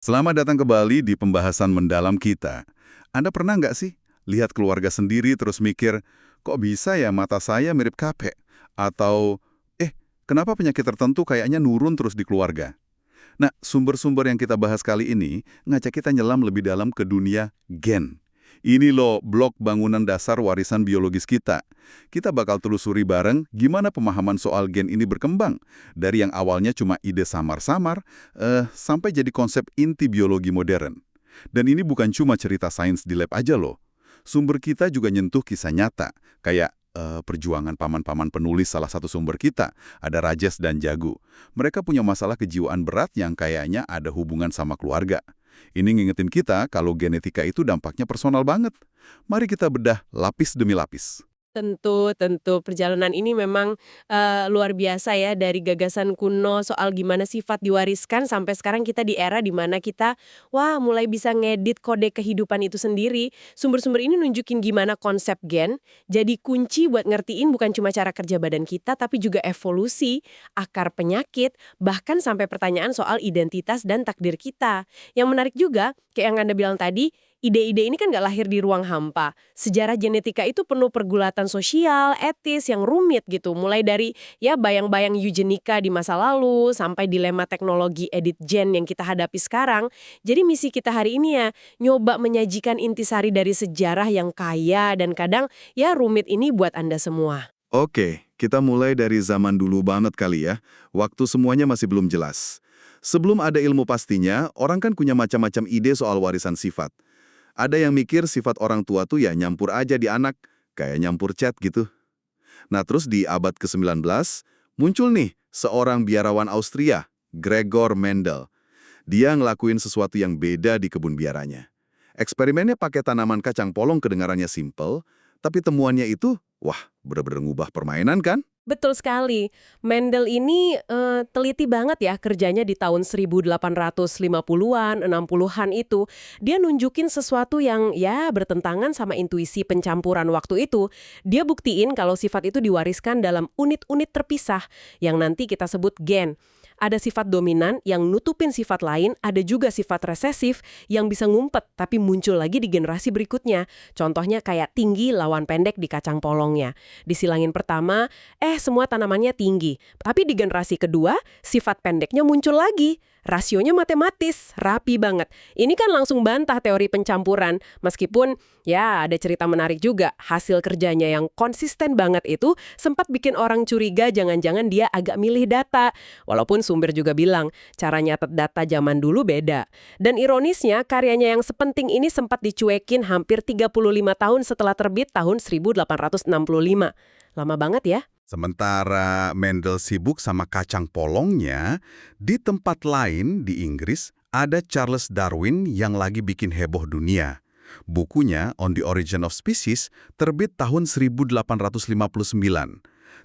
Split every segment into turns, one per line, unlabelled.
Selamat datang kembali di pembahasan mendalam kita. Anda pernah nggak sih lihat keluarga sendiri terus mikir, kok bisa ya mata saya mirip kakek? Atau, kenapa penyakit tertentu kayaknya nurun terus di keluarga? Nah, sumber-sumber yang kita bahas kali ini ngajak kita nyelam lebih dalam ke dunia gen. Ini loh blok bangunan dasar warisan biologis kita. Kita bakal telusuri bareng gimana pemahaman soal gen ini berkembang. Dari yang awalnya cuma ide samar-samar, sampai jadi konsep inti biologi modern. Dan ini bukan cuma cerita sains di lab aja loh. Sumber kita juga nyentuh kisah nyata, kayak perjuangan paman-paman penulis salah satu sumber kita, ada Rajes dan Jago. Mereka punya masalah kejiwaan berat yang kayaknya ada hubungan sama keluarga. Ini ngingetin kita kalau genetika itu dampaknya personal banget. Mari kita bedah lapis demi lapis.
Tentu, tentu. Perjalanan ini memang luar biasa ya, dari gagasan kuno soal gimana sifat diwariskan sampai sekarang kita di era di mana kita, wah, mulai bisa ngedit kode kehidupan itu sendiri. Sumber-sumber ini nunjukin gimana konsep gen jadi kunci buat ngertiin bukan cuma cara kerja badan kita, tapi juga evolusi, akar penyakit, bahkan sampai pertanyaan soal identitas dan takdir kita. Yang menarik juga, kayak yang Anda bilang tadi, ide-ide ini kan nggak lahir di ruang hampa. Sejarah genetika itu penuh pergulatan sosial, etis yang rumit gitu. Mulai dari ya bayang-bayang eugenika di masa lalu, sampai dilema teknologi edit gen yang kita hadapi sekarang. Jadi misi kita hari ini ya, nyoba menyajikan intisari dari sejarah yang kaya dan kadang ya rumit ini buat Anda semua.
Oke, kita mulai dari zaman dulu banget kali ya, waktu semuanya masih belum jelas. Sebelum ada ilmu pastinya, orang kan punya macam-macam ide soal warisan sifat. Ada yang mikir sifat orang tua tuh ya nyampur aja di anak, kayak nyampur cat gitu. Nah terus di abad ke-19, muncul nih seorang biarawan Austria, Gregor Mendel. Dia ngelakuin sesuatu yang beda di kebun biaranya. Eksperimennya pakai tanaman kacang polong kedengarannya simple, tapi temuannya itu, wah, bener-bener ngubah permainan kan?
Betul sekali. Mendel ini teliti banget ya kerjanya di tahun 1850-an, 60-an itu. Dia nunjukin sesuatu yang ya bertentangan sama intuisi pencampuran waktu itu. Dia buktiin kalau sifat itu diwariskan dalam unit-unit terpisah yang nanti kita sebut gen. Ada sifat dominan yang nutupin sifat lain, ada juga sifat resesif yang bisa ngumpet tapi muncul lagi di generasi berikutnya. Contohnya kayak tinggi lawan pendek di kacang polongnya. Di silangin pertama, semua tanamannya tinggi. Tapi di generasi kedua, sifat pendeknya muncul lagi. Rasionya matematis, rapi banget. Ini kan langsung bantah teori pencampuran. Meskipun ya ada cerita menarik juga. Hasil kerjanya yang konsisten banget itu sempat bikin orang curiga jangan-jangan dia agak milih data. Walaupun sumber juga bilang cara nyatet data zaman dulu beda. Dan ironisnya karyanya yang sepenting ini sempat dicuekin hampir 35 tahun setelah terbit tahun 1865. Lama banget ya.
Sementara Mendel sibuk sama kacang polongnya, di tempat lain di Inggris ada Charles Darwin yang lagi bikin heboh dunia. Bukunya On the Origin of Species terbit tahun 1859.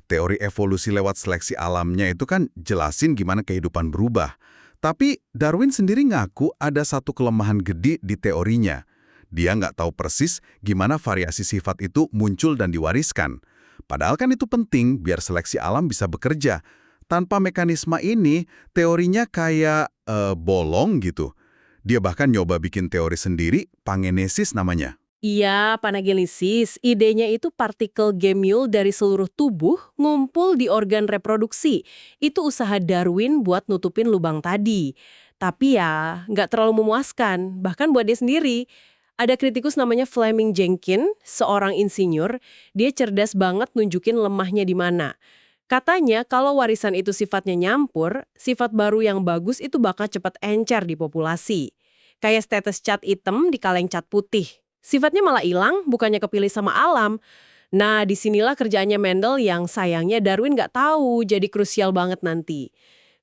Teori evolusi lewat seleksi alamnya itu kan jelasin gimana kehidupan berubah. Tapi Darwin sendiri ngaku ada satu kelemahan gede di teorinya. Dia nggak tahu persis gimana variasi sifat itu muncul dan diwariskan. Padahal kan itu penting biar seleksi alam bisa bekerja. Tanpa mekanisme ini, teorinya kayak bolong gitu. Dia bahkan nyoba bikin teori sendiri, pangenesis namanya.
Iya, panagenesis. Idenya itu partikel gemule dari seluruh tubuh ngumpul di organ reproduksi. Itu usaha Darwin buat nutupin lubang tadi. Tapi ya, nggak terlalu memuaskan, bahkan buat dia sendiri. Ada kritikus namanya Fleming Jenkins, seorang insinyur. Dia cerdas banget nunjukin lemahnya di mana. Katanya kalau warisan itu sifatnya nyampur, sifat baru yang bagus itu bakal cepat encer di populasi. Kayak status cat hitam di kaleng cat putih. Sifatnya malah hilang, bukannya kepilih sama alam. Nah, disinilah kerjaannya Mendel yang sayangnya Darwin nggak tahu, jadi krusial banget nanti.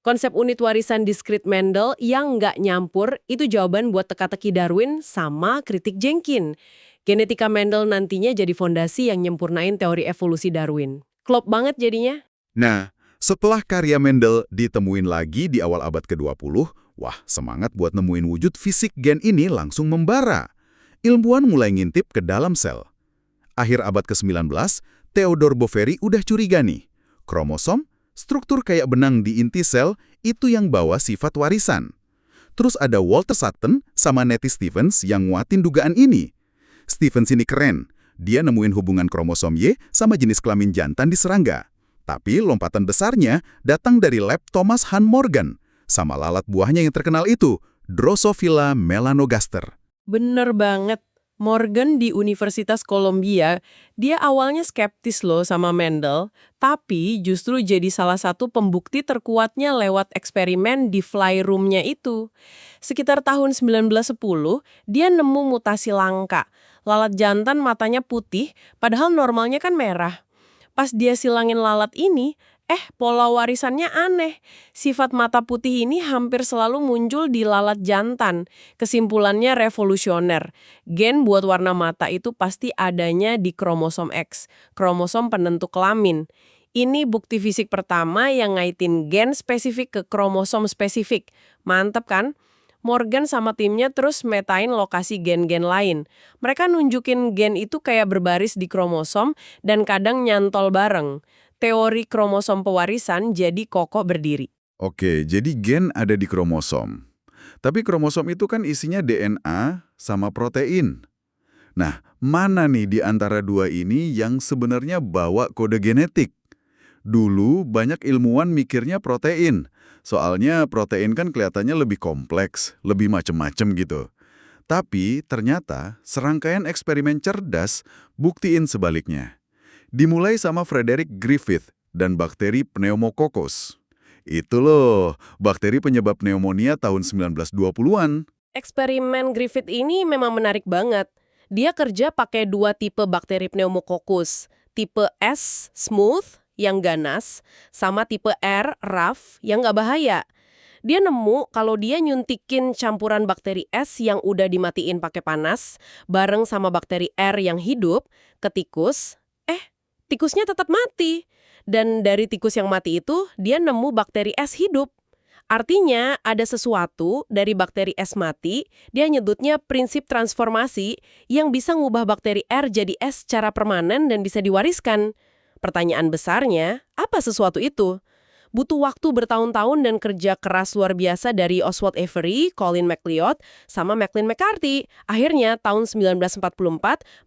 Konsep unit warisan diskrit Mendel yang nggak nyampur itu jawaban buat teka-teki Darwin sama kritik Jenkins. Genetika Mendel nantinya jadi fondasi yang nyempurnain teori evolusi Darwin. Klop banget jadinya.
Nah, setelah karya Mendel ditemuin lagi di awal abad ke-20, wah, semangat buat nemuin wujud fisik gen ini langsung membara. Ilmuwan mulai ngintip ke dalam sel. Akhir abad ke-19, Theodore Boveri udah curiga nih. Kromosom, struktur kayak benang di inti sel, itu yang bawa sifat warisan. Terus ada Walter Sutton sama Nettie Stevens yang nguatin dugaan ini. Stevens ini keren. Dia nemuin hubungan kromosom Y sama jenis kelamin jantan di serangga. Tapi lompatan besarnya datang dari lab Thomas Han Morgan sama lalat buahnya yang terkenal itu, Drosophila melanogaster.
Bener banget. Morgan di Universitas Columbia, dia awalnya skeptis loh sama Mendel, tapi justru jadi salah satu pembukti terkuatnya lewat eksperimen di fly room-nya itu. Sekitar tahun 1910, dia nemu mutasi langka. Lalat jantan matanya putih, padahal normalnya kan merah. Pas dia silangin lalat ini, pola warisannya aneh. Sifat mata putih ini hampir selalu muncul di lalat jantan. Kesimpulannya revolusioner. Gen buat warna mata itu pasti adanya di kromosom X, kromosom penentu kelamin. Ini bukti fisik pertama yang ngaitin gen spesifik ke kromosom spesifik. Mantep kan? Morgan sama timnya terus metain lokasi gen-gen lain. Mereka nunjukin gen itu kayak berbaris di kromosom dan kadang nyantol bareng. Teori kromosom pewarisan jadi kokoh berdiri.
Oke, jadi gen ada di kromosom. Tapi kromosom itu kan isinya DNA sama protein. Nah, mana nih di antara dua ini yang sebenarnya bawa kode genetik? Dulu banyak ilmuwan mikirnya protein. Soalnya protein kan kelihatannya lebih kompleks, lebih macem-macem gitu. Tapi ternyata serangkaian eksperimen cerdas buktiin sebaliknya. Dimulai sama Frederick Griffith dan bakteri Pneumococcus. Itu loh, bakteri penyebab pneumonia tahun 1920-an.
Eksperimen Griffith ini memang menarik banget. Dia kerja pakai dua tipe bakteri Pneumococcus. Tipe S, smooth, yang ganas, sama tipe R, rough, yang nggak bahaya. Dia nemu kalau dia nyuntikin campuran bakteri S yang udah dimatiin pakai panas, bareng sama bakteri R yang hidup, ke tikus, tikusnya tetap mati. Dan dari tikus yang mati itu, dia nemu bakteri S hidup. Artinya, ada sesuatu dari bakteri S mati, dia nyebutnya prinsip transformasi, yang bisa ngubah bakteri R jadi S secara permanen dan bisa diwariskan. Pertanyaan besarnya, apa sesuatu itu? Butuh waktu bertahun-tahun dan kerja keras luar biasa dari Oswald Avery, Colin MacLeod, sama Maclean McCarthy. Akhirnya, tahun 1944,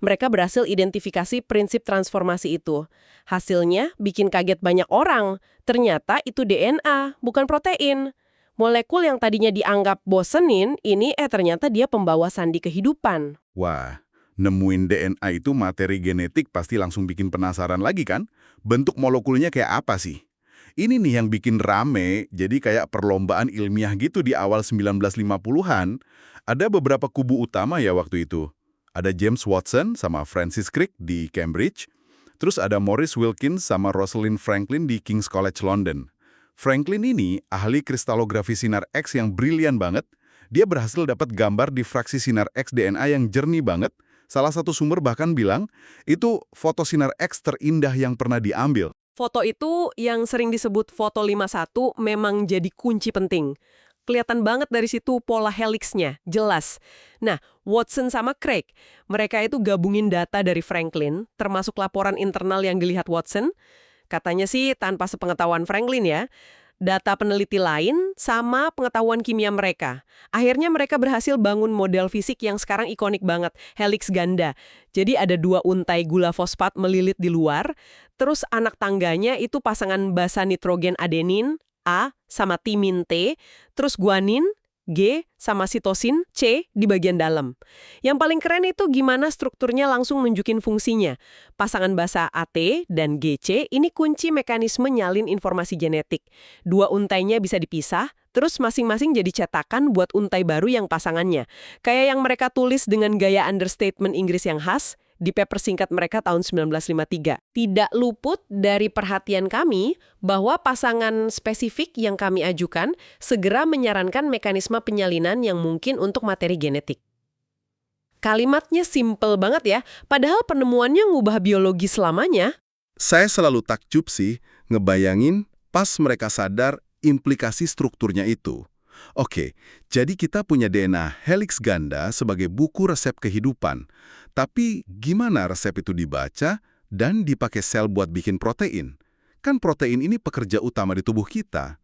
mereka berhasil identifikasi prinsip transformasi itu. Hasilnya bikin kaget banyak orang. Ternyata itu DNA, bukan protein. Molekul yang tadinya dianggap bosenin, ini ternyata dia pembawa sandi kehidupan.
Wah, nemuin DNA itu materi genetik pasti langsung bikin penasaran lagi kan? Bentuk molekulnya kayak apa sih? Ini nih yang bikin rame, jadi kayak perlombaan ilmiah gitu di awal 1950-an. Ada beberapa kubu utama ya waktu itu. Ada James Watson sama Francis Crick di Cambridge. Terus ada Maurice Wilkins sama Rosalind Franklin di King's College London. Franklin ini ahli kristalografi sinar X yang brilian banget. Dia berhasil dapat gambar difraksi sinar X DNA yang jernih banget. Salah satu sumber bahkan bilang, itu foto sinar X terindah yang pernah diambil.
Foto itu yang sering disebut foto 51 memang jadi kunci penting. Kelihatan banget dari situ pola helixnya, jelas. Nah, Watson sama Crick, mereka itu gabungin data dari Franklin, termasuk laporan internal yang dilihat Watson. Katanya sih tanpa sepengetahuan Franklin ya. Data peneliti lain sama pengetahuan kimia mereka. Akhirnya mereka berhasil bangun model fisik yang sekarang ikonik banget, helix ganda. Jadi ada dua untai gula fosfat melilit di luar, terus anak tangganya itu pasangan basa nitrogen adenin, A, sama timin T, terus guanin, G, sama sitosin, C, di bagian dalam. Yang paling keren itu gimana strukturnya langsung nunjukin fungsinya. Pasangan basa AT dan GC ini kunci mekanisme nyalin informasi genetik. Dua untainya bisa dipisah, terus masing-masing jadi cetakan buat untai baru yang pasangannya. Kayak yang mereka tulis dengan gaya understatement Inggris yang khas, di paper singkat mereka tahun 1953. Tidak luput dari perhatian kami bahwa pasangan spesifik yang kami ajukan segera menyarankan mekanisme penyalinan yang mungkin untuk materi genetik. Kalimatnya simple banget ya, padahal penemuannya ngubah biologi selamanya.
Saya selalu takjub sih ngebayangin pas mereka sadar implikasi strukturnya itu. Oke, jadi kita punya DNA helix ganda sebagai buku resep kehidupan. Tapi gimana resep itu dibaca dan dipakai sel buat bikin protein? Kan protein ini pekerja utama di tubuh kita.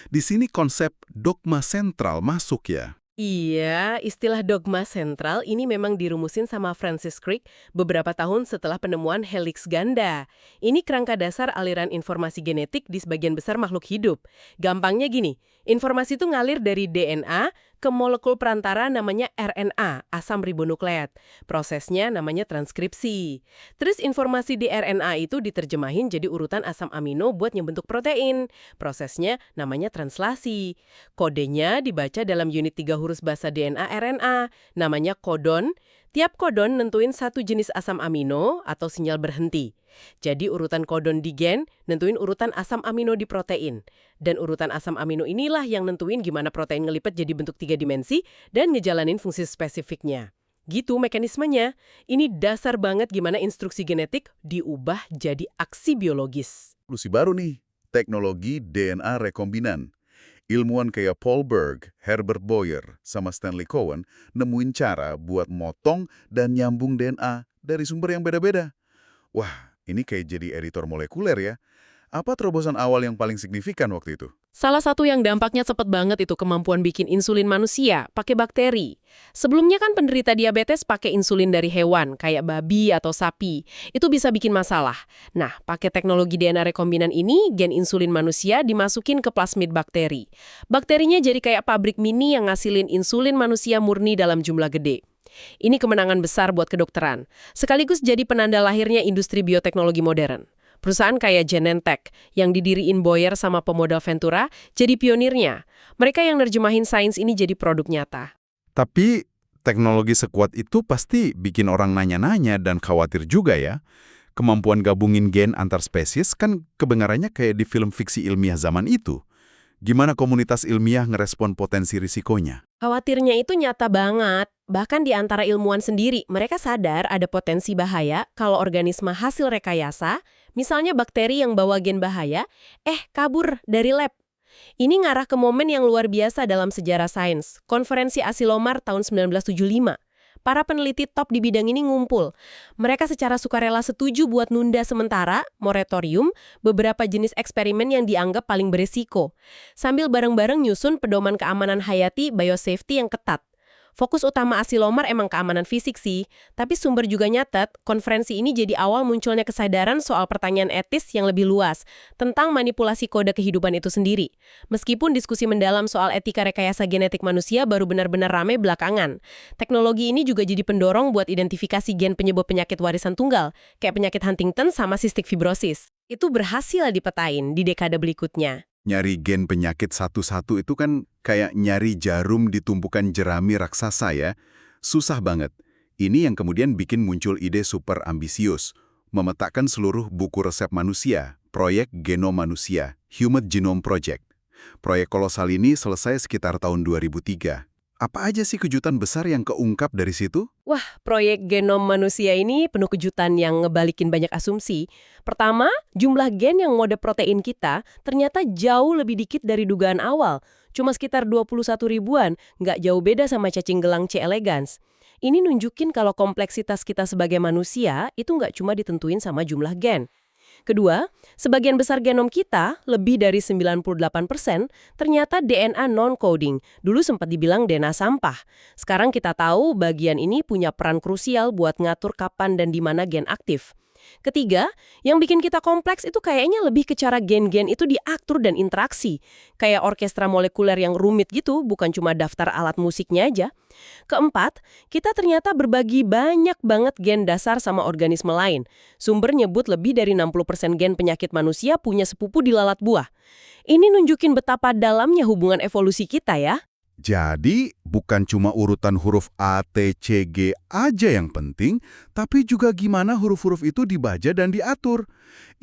Di sini konsep dogma sentral masuk ya.
Iya, istilah dogma sentral ini memang dirumusin sama Francis Crick beberapa tahun setelah penemuan helix ganda. Ini kerangka dasar aliran informasi genetik di sebagian besar makhluk hidup. Gampangnya gini, informasi itu ngalir dari DNA ke molekul perantara namanya RNA, asam ribonukleat. Prosesnya namanya transkripsi. Terus informasi di RNA itu diterjemahin jadi urutan asam amino buat ngebentuk protein. Prosesnya namanya translasi. Kodenya dibaca dalam unit 3 huruf bahasa DNA RNA, namanya kodon. Tiap kodon nentuin satu jenis asam amino atau sinyal berhenti. Jadi urutan kodon di gen nentuin urutan asam amino di protein. Dan urutan asam amino inilah yang nentuin gimana protein ngelipet jadi bentuk 3 dimensi dan ngejalanin fungsi spesifiknya. Gitu mekanismenya. Ini dasar banget gimana instruksi genetik diubah jadi aksi biologis.
Solusi baru nih, teknologi DNA rekombinan. Ilmuwan kayak Paul Berg, Herbert Boyer, sama Stanley Cohen nemuin cara buat motong dan nyambung DNA dari sumber yang beda-beda. Wah, ini kayak jadi editor molekuler ya. Apa terobosan awal yang paling signifikan waktu itu?
Salah satu yang dampaknya cepet banget itu kemampuan bikin insulin manusia pakai bakteri. Sebelumnya kan penderita diabetes pakai insulin dari hewan, kayak babi atau sapi. Itu bisa bikin masalah. Nah, pakai teknologi DNA rekombinan ini, gen insulin manusia dimasukin ke plasmid bakteri. Bakterinya jadi kayak pabrik mini yang ngasilin insulin manusia murni dalam jumlah gede. Ini kemenangan besar buat kedokteran. Sekaligus jadi penanda lahirnya industri bioteknologi modern. Perusahaan kayak Genentech yang didiriin Boyer sama pemodal Ventura jadi pionirnya. Mereka yang nerjemahin sains ini jadi produk nyata.
Tapi teknologi sekuat itu pasti bikin orang nanya-nanya dan khawatir juga ya. Kemampuan gabungin gen antar spesies kan kebenarannya kayak di film fiksi ilmiah zaman itu. Gimana komunitas ilmiah ngerespon potensi risikonya?
Khawatirnya itu nyata banget. Bahkan di antara ilmuwan sendiri, mereka sadar ada potensi bahaya kalau organisme hasil rekayasa, misalnya bakteri yang bawa gen bahaya, kabur dari lab. Ini ngarah ke momen yang luar biasa dalam sejarah sains, konferensi Asilomar tahun 1975. Para peneliti top di bidang ini ngumpul. Mereka secara sukarela setuju buat nunda sementara, moratorium, beberapa jenis eksperimen yang dianggap paling beresiko. Sambil bareng-bareng nyusun pedoman keamanan hayati biosafety yang ketat. Fokus utama Asilomar emang keamanan fisik sih, tapi sumber juga nyatet, konferensi ini jadi awal munculnya kesadaran soal pertanyaan etis yang lebih luas tentang manipulasi kode kehidupan itu sendiri. Meskipun diskusi mendalam soal etika rekayasa genetik manusia baru benar-benar rame belakangan, teknologi ini juga jadi pendorong buat identifikasi gen penyebab penyakit warisan tunggal, kayak penyakit Huntington sama cystic fibrosis. Itu berhasil dipetain di dekade berikutnya.
Nyari gen penyakit satu-satu itu kan kayak nyari jarum di tumpukan jerami raksasa ya. Susah banget. Ini yang kemudian bikin muncul ide super ambisius. Memetakan seluruh buku resep manusia, proyek Genom Manusia, Human Genome Project. Proyek kolosal ini selesai sekitar tahun 2003. Apa aja sih kejutan besar yang keungkap dari situ?
Wah, proyek Genom Manusia ini penuh kejutan yang ngebalikin banyak asumsi. Pertama, jumlah gen yang mode protein kita ternyata jauh lebih dikit dari dugaan awal. Cuma sekitar 21 ribuan, nggak jauh beda sama cacing gelang C. elegans. Ini nunjukin kalau kompleksitas kita sebagai manusia itu nggak cuma ditentuin sama jumlah gen. Kedua, sebagian besar genom kita, lebih dari 98%, ternyata DNA non-coding. Dulu sempat dibilang DNA sampah. Sekarang kita tahu bagian ini punya peran krusial buat ngatur kapan dan di mana gen aktif. Ketiga, yang bikin kita kompleks itu kayaknya lebih ke cara gen-gen itu diatur dan interaksi. Kayak orkestra molekuler yang rumit gitu, bukan cuma daftar alat musiknya aja. Keempat, kita ternyata berbagi banyak banget gen dasar sama organisme lain. Sumber nyebut lebih dari 60% gen penyakit manusia punya sepupu di lalat buah. Ini nunjukin betapa dalamnya hubungan evolusi kita ya.
Jadi, bukan cuma urutan huruf A, T, C, G aja yang penting, tapi juga gimana huruf-huruf itu dibaca dan diatur.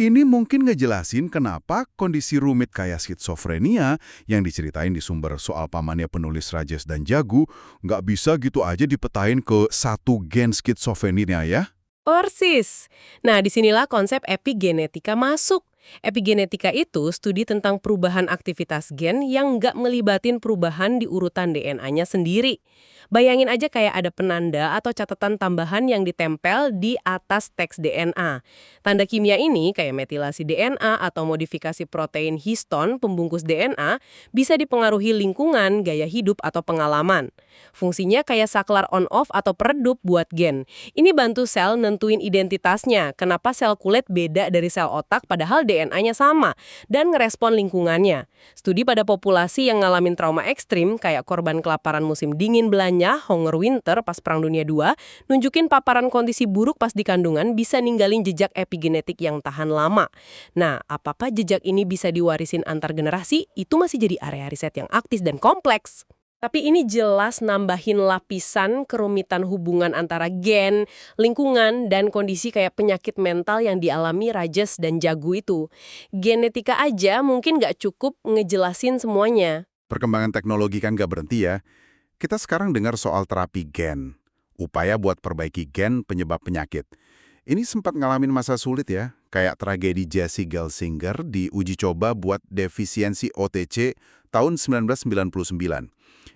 Ini mungkin ngejelasin kenapa kondisi rumit kayak skizofrenia yang diceritain di sumber soal pamannya penulis Rajesh dan Jagu nggak bisa gitu aja dipetain ke satu gen skizofrenia ya.
Persis. Nah, disinilah konsep epigenetika masuk.
Epigenetika itu studi tentang perubahan aktivitas gen yang nggak melibatin perubahan di urutan DNA-nya sendiri. Bayangin aja kayak ada penanda atau catatan tambahan yang ditempel di atas teks DNA. Tanda kimia ini kayak metilasi DNA atau modifikasi protein histon pembungkus DNA bisa dipengaruhi lingkungan, gaya hidup, atau pengalaman. Fungsinya kayak saklar on-off atau peredup buat gen. Ini bantu sel nentuin identitasnya, kenapa sel kulit beda dari sel otak padahal DNA-nya sama, dan ngerespon lingkungannya. Studi pada populasi yang ngalamin trauma ekstrim, kayak korban kelaparan musim dingin Belanda, Hunger Winter pas Perang Dunia II, nunjukin paparan kondisi buruk pas di kandungan bisa ninggalin jejak epigenetik yang tahan lama. Nah, apakah jejak ini bisa diwarisin antar generasi? Itu masih jadi area riset yang aktif dan kompleks. Tapi ini jelas nambahin lapisan kerumitan hubungan antara gen, lingkungan, dan kondisi kayak penyakit mental yang dialami Rajesh dan Jagu itu. Genetika aja mungkin nggak cukup ngejelasin semuanya.
Perkembangan teknologi kan nggak berhenti ya. Kita sekarang dengar soal terapi gen, upaya buat perbaiki gen penyebab penyakit. Ini sempat ngalamin masa sulit ya, kayak tragedi Jesse Gelsinger di uji coba buat defisiensi OTC tahun 1999.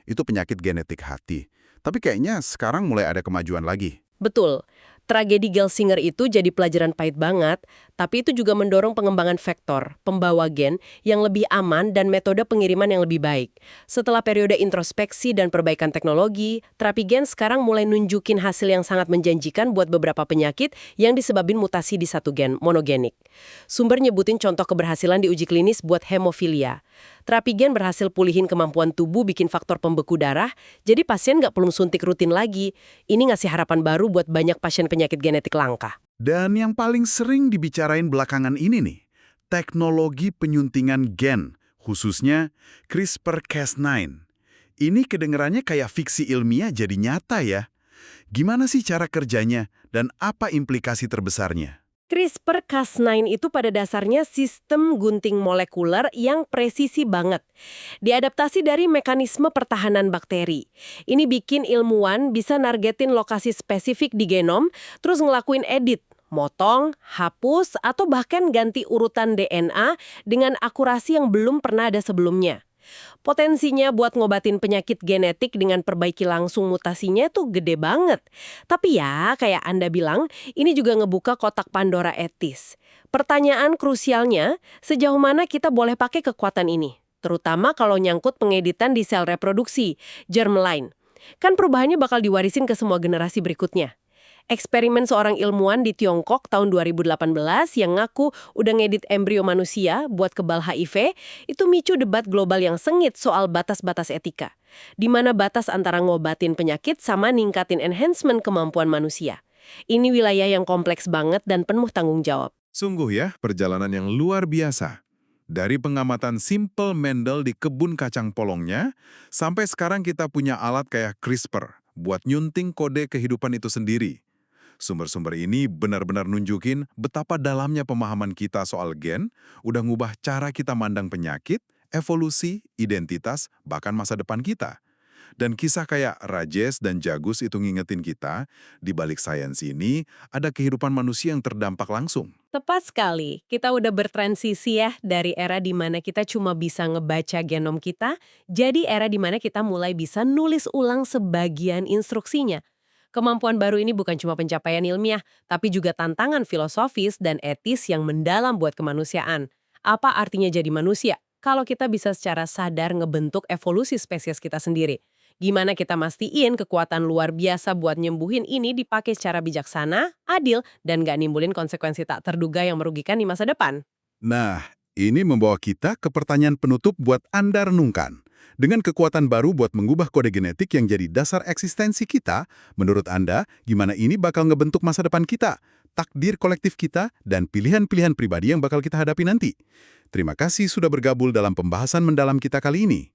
Itu penyakit genetik hati. Tapi kayaknya sekarang mulai ada kemajuan lagi.
Betul. Tragedi Gelsinger itu jadi pelajaran pahit banget, tapi itu juga mendorong pengembangan vektor, pembawa gen, yang lebih aman dan metode pengiriman yang lebih baik. Setelah periode introspeksi dan perbaikan teknologi, terapi gen sekarang mulai nunjukin hasil yang sangat menjanjikan buat beberapa penyakit yang disebabin mutasi di satu gen, monogenik. Sumber nyebutin contoh keberhasilan di uji klinis buat hemofilia. Terapi gen berhasil pulihin kemampuan tubuh bikin faktor pembeku darah, jadi pasien nggak perlu suntik rutin lagi. Ini ngasih harapan baru buat banyak pasien penyakit genetik langka.
Dan yang paling sering dibicarain belakangan ini nih, teknologi penyuntingan gen, khususnya CRISPR-Cas9. Ini kedengerannya kayak fiksi ilmiah jadi nyata ya. Gimana sih cara kerjanya dan apa implikasi terbesarnya?
CRISPR-Cas9 itu pada dasarnya sistem gunting molekuler yang presisi banget. Diadaptasi dari mekanisme pertahanan bakteri. Ini bikin ilmuwan bisa nargetin lokasi spesifik di genom, terus ngelakuin edit, motong, hapus, atau bahkan ganti urutan DNA dengan akurasi yang belum pernah ada sebelumnya. Potensinya buat ngobatin penyakit genetik dengan perbaiki langsung mutasinya tuh gede banget. Tapi ya, kayak Anda bilang, ini juga ngebuka kotak Pandora etis. Pertanyaan krusialnya, sejauh mana kita boleh pakai kekuatan ini? Terutama kalau nyangkut pengeditan di sel reproduksi, germline. Kan perubahannya bakal diwarisin ke semua generasi berikutnya. Eksperimen seorang ilmuwan di Tiongkok tahun 2018 yang ngaku udah ngedit embrio manusia buat kebal HIV, itu micu debat global yang sengit soal batas-batas etika. Di mana batas antara ngobatin penyakit sama ningkatin enhancement kemampuan manusia. Ini wilayah yang kompleks banget dan penuh tanggung jawab.
Sungguh ya, perjalanan yang luar biasa. Dari pengamatan Simple Mendel di kebun kacang polongnya, sampai sekarang kita punya alat kayak CRISPR buat nyunting kode kehidupan itu sendiri. Sumber-sumber ini benar-benar nunjukin betapa dalamnya pemahaman kita soal gen, udah ngubah cara kita mandang penyakit, evolusi, identitas, bahkan masa depan kita. Dan kisah kayak Rajesh dan Jagus itu ngingetin kita, di balik sains ini ada kehidupan manusia yang terdampak langsung.
Tepat sekali, kita udah bertransisi ya dari era di mana kita cuma bisa ngebaca genom kita, jadi era di mana kita mulai bisa nulis ulang sebagian instruksinya. Kemampuan baru ini bukan cuma pencapaian ilmiah, tapi juga tantangan filosofis dan etis yang mendalam buat kemanusiaan. Apa artinya jadi manusia? Kalau kita bisa secara sadar ngebentuk evolusi spesies kita sendiri. Gimana kita mastiin kekuatan luar biasa buat nyembuhin ini dipakai secara bijaksana, adil, dan gak nimbulin konsekuensi tak terduga yang merugikan di masa depan?
Nah, ini membawa kita ke pertanyaan penutup buat Anda renungkan. Dengan kekuatan baru buat mengubah kode genetik yang jadi dasar eksistensi kita, menurut Anda, gimana ini bakal ngebentuk masa depan kita, takdir kolektif kita, dan pilihan-pilihan pribadi yang bakal kita hadapi nanti? Terima kasih sudah bergabung dalam pembahasan mendalam kita kali ini.